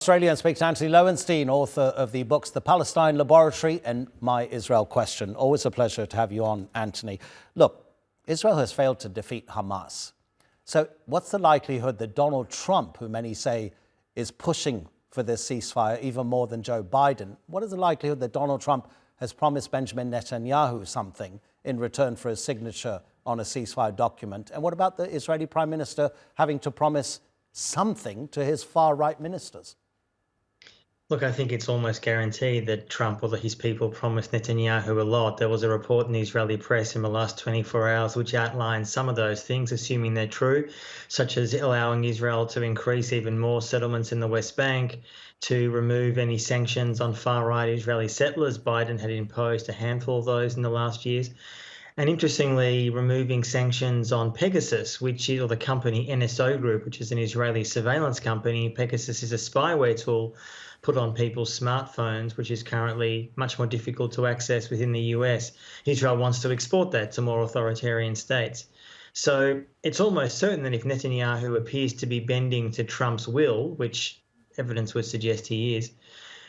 Australia and speak to Antony Loewenstein, author of the books The Palestine Laboratory and My Israel Question. Always a pleasure to have you on, Antony. Look, Israel has failed to defeat Hamas. So what's the likelihood that Donald Trump, who many say is pushing for this ceasefire even more than Joe Biden, what is the likelihood that Donald Trump has promised Benjamin Netanyahu something in return for his signature on a ceasefire document? And what about the Israeli Prime Minister having to promise something to his far-right ministers? Look, I think it's almost guaranteed that Trump or his people promised Netanyahu a lot. There was a report in the Israeli press in the last 24 hours which outlined some of those things, assuming they're true, such as allowing Israel to increase even more settlements in the West Bank, to remove any sanctions on far-right Israeli settlers. Biden had imposed a handful of those in the last years. And interestingly, removing sanctions on Pegasus, or the company NSO Group, which is an Israeli surveillance company. Pegasus is a spyware tool put on people's smartphones, which is currently much more difficult to access within the US. Israel wants to export that to more authoritarian states. So it's almost certain that if Netanyahu appears to be bending to Trump's will, which evidence would suggest he is,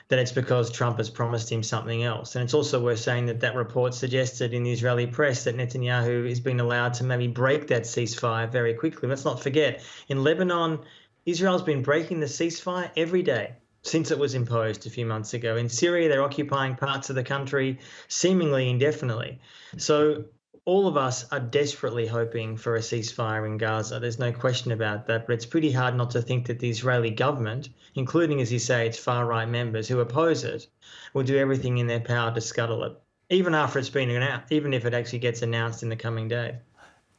that it's because Trump has promised him something else. And it's also worth saying that that report suggested in the Israeli press that Netanyahu has been allowed to maybe break that ceasefire very quickly. Let's not forget, in Lebanon, Israel's been breaking the ceasefire every day since it was imposed a few months ago. In Syria, they're occupying parts of the country seemingly indefinitely. So all of us are desperately hoping for a ceasefire in Gaza. There's no question about that, but it's pretty hard not to think that the Israeli government, including, as you say, its far-right members who oppose it, will do everything in their power to scuttle it, even after it's been announced, even if it actually gets announced in the coming days.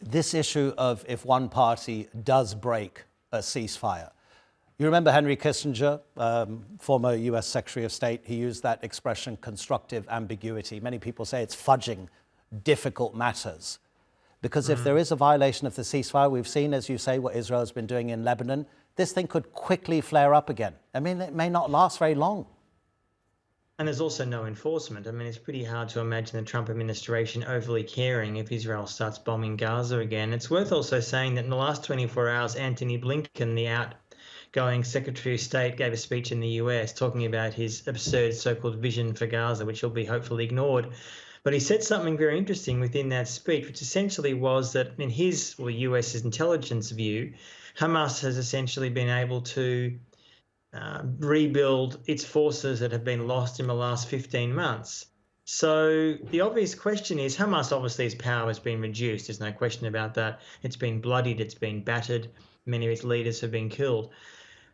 This issue of if one party does break a ceasefire, you remember Henry Kissinger, former US Secretary of State, he used that expression, constructive ambiguity. Many people say it's fudging difficult matters. Because if there is a violation of the ceasefire, we've seen, as you say, what Israel has been doing in Lebanon, this thing could quickly flare up again. I mean, it may not last very long. And there's also no enforcement. I mean, it's pretty hard to imagine the Trump administration overly caring if Israel starts bombing Gaza again. It's worth also saying that in the last 24 hours, Antony Blinken, the outgoing Secretary of State, gave a speech in the US talking about his absurd so-called vision for Gaza, which will be hopefully ignored. But he said something very interesting within that speech, which essentially was that in his, or US's intelligence view, Hamas has essentially been able to rebuild its forces that have been lost in the last 15 months. So the obvious question is, Hamas, obviously, its power has been reduced. There's no question about that. It's been bloodied. It's been battered. Many of its leaders have been killed.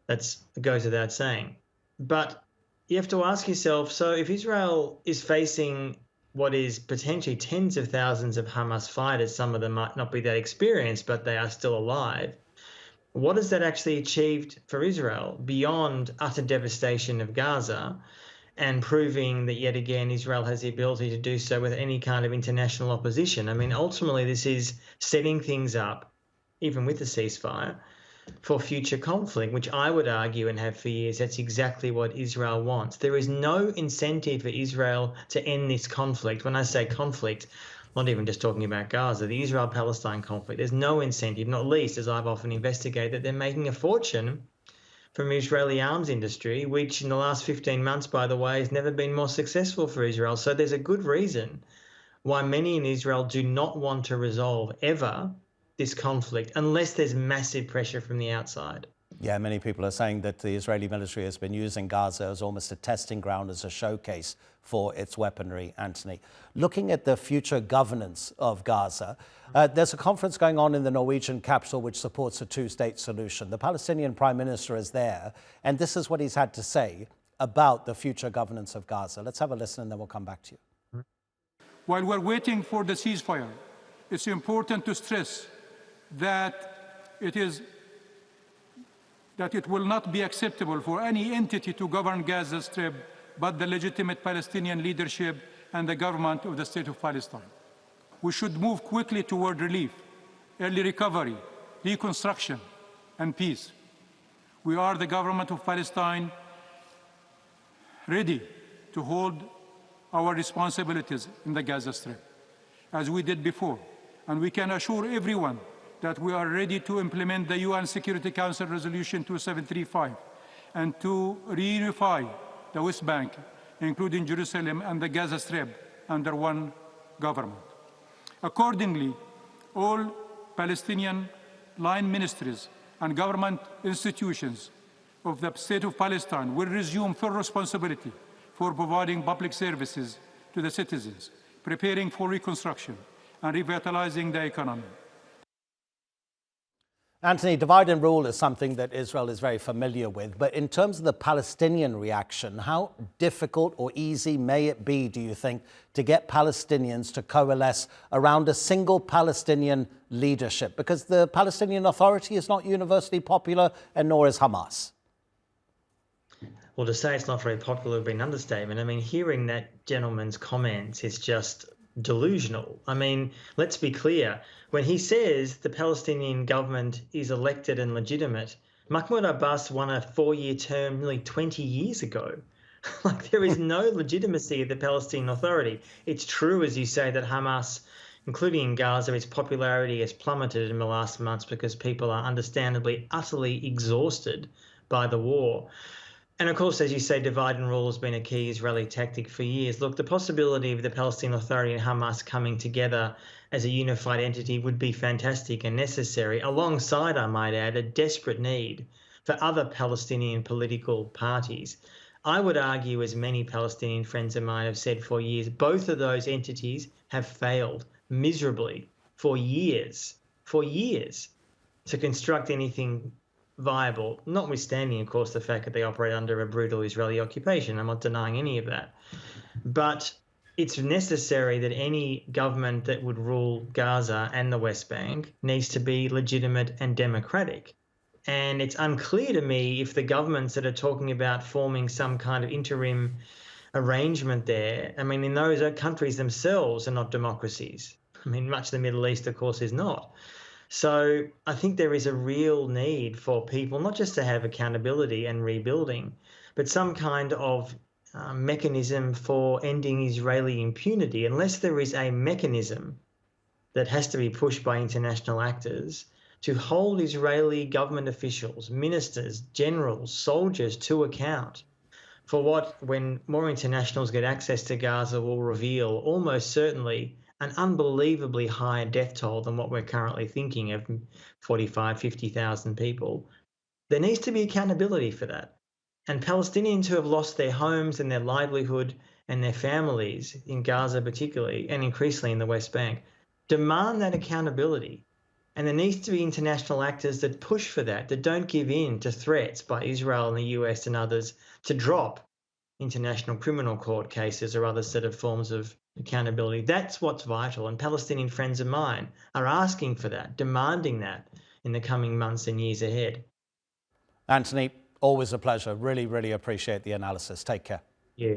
That goes without saying. But you have to ask yourself, so if Israel is facing what is potentially tens of thousands of Hamas fighters, some of them might not be that experienced, but they are still alive, what has that actually achieved for Israel beyond utter devastation of Gaza and proving that yet again Israel has the ability to do so with any kind of international opposition? I mean, ultimately this is setting things up, even with the ceasefire, for future conflict, which I would argue and have for years, that's exactly what Israel wants. There is no incentive for Israel to end this conflict. When I say conflict, I'm not even just talking about Gaza, the Israel-Palestine conflict. There's no incentive, not least, as I've often investigated, that they're making a fortune from the Israeli arms industry, which in the last 15 months, by the way, has never been more successful for Israel. So there's a good reason why many in Israel do not want to resolve ever this conflict unless there's massive pressure from the outside. Yeah, many people are saying that the Israeli military has been using Gaza as almost a testing ground, as a showcase for its weaponry, Antony. Looking at the future governance of Gaza, there's a conference going on in the Norwegian capital which supports a two-state solution. The Palestinian Prime Minister is there, and this is what he's had to say about the future governance of Gaza. Let's have a listen and then we'll come back to you. While we're waiting for the ceasefire, it's important to stress that it will not be acceptable for any entity to govern Gaza Strip but the legitimate Palestinian leadership and the government of the State of Palestine. We should move quickly toward relief, early recovery, reconstruction, and peace. We are the government of Palestine, ready to hold our responsibilities in the Gaza Strip, as we did before, and we can assure everyone that we are ready to implement the UN Security Council Resolution 2735 and to reunify the West Bank, including Jerusalem and the Gaza Strip, under one government. Accordingly, all Palestinian line ministries and government institutions of the State of Palestine will resume full responsibility for providing public services to the citizens, preparing for reconstruction, and revitalizing the economy. Antony, divide and rule is something that Israel is very familiar with, but in terms of the Palestinian reaction, how difficult or easy may it be, do you think, to get Palestinians to coalesce around a single Palestinian leadership? Because the Palestinian Authority is not universally popular, and nor is Hamas. Well, to say it's not very popular would be an understatement. I mean, hearing that gentleman's comments is just delusional. I mean, let's be clear. When he says the Palestinian government is elected and legitimate, Mahmoud Abbas won a 4-year term nearly 20 years ago. Like, there is no legitimacy of the Palestinian Authority. It's true, as you say, that Hamas, including in Gaza, its popularity has plummeted in the last months because people are understandably utterly exhausted by the war. And of course, as you say, divide and rule has been a key Israeli tactic for years. Look, the possibility of the Palestinian Authority and Hamas coming together as a unified entity would be fantastic and necessary, alongside, I might add, a desperate need for other Palestinian political parties. I would argue, as many Palestinian friends of mine have said for years, both of those entities have failed miserably for years to construct anything viable, notwithstanding, of course, the fact that they operate under a brutal Israeli occupation. I'm not denying any of that. But it's necessary that any government that would rule Gaza and the West Bank needs to be legitimate and democratic. And it's unclear to me if the governments that are talking about forming some kind of interim arrangement there, I mean, in those countries themselves are not democracies. I mean, much of the Middle East, of course, is not. So I think there is a real need for people not just to have accountability and rebuilding, but some kind of mechanism for ending Israeli impunity. Unless there is a mechanism that has to be pushed by international actors to hold Israeli government officials, ministers, generals, soldiers to account for what, when more internationals get access to Gaza, will reveal almost certainly an unbelievably higher death toll than what we're currently thinking of, 45, 50,000 people. There needs to be accountability for that. And Palestinians who have lost their homes and their livelihood and their families, in Gaza particularly, and increasingly in the West Bank, demand that accountability. And there needs to be international actors that push for that, that don't give in to threats by Israel and the US and others to drop international criminal court cases or other sort of forms of accountability. That's what's vital. And Palestinian friends of mine are asking for that, demanding that in the coming months and years ahead. Antony, always a pleasure. Really, really appreciate the analysis. Take care. Yeah.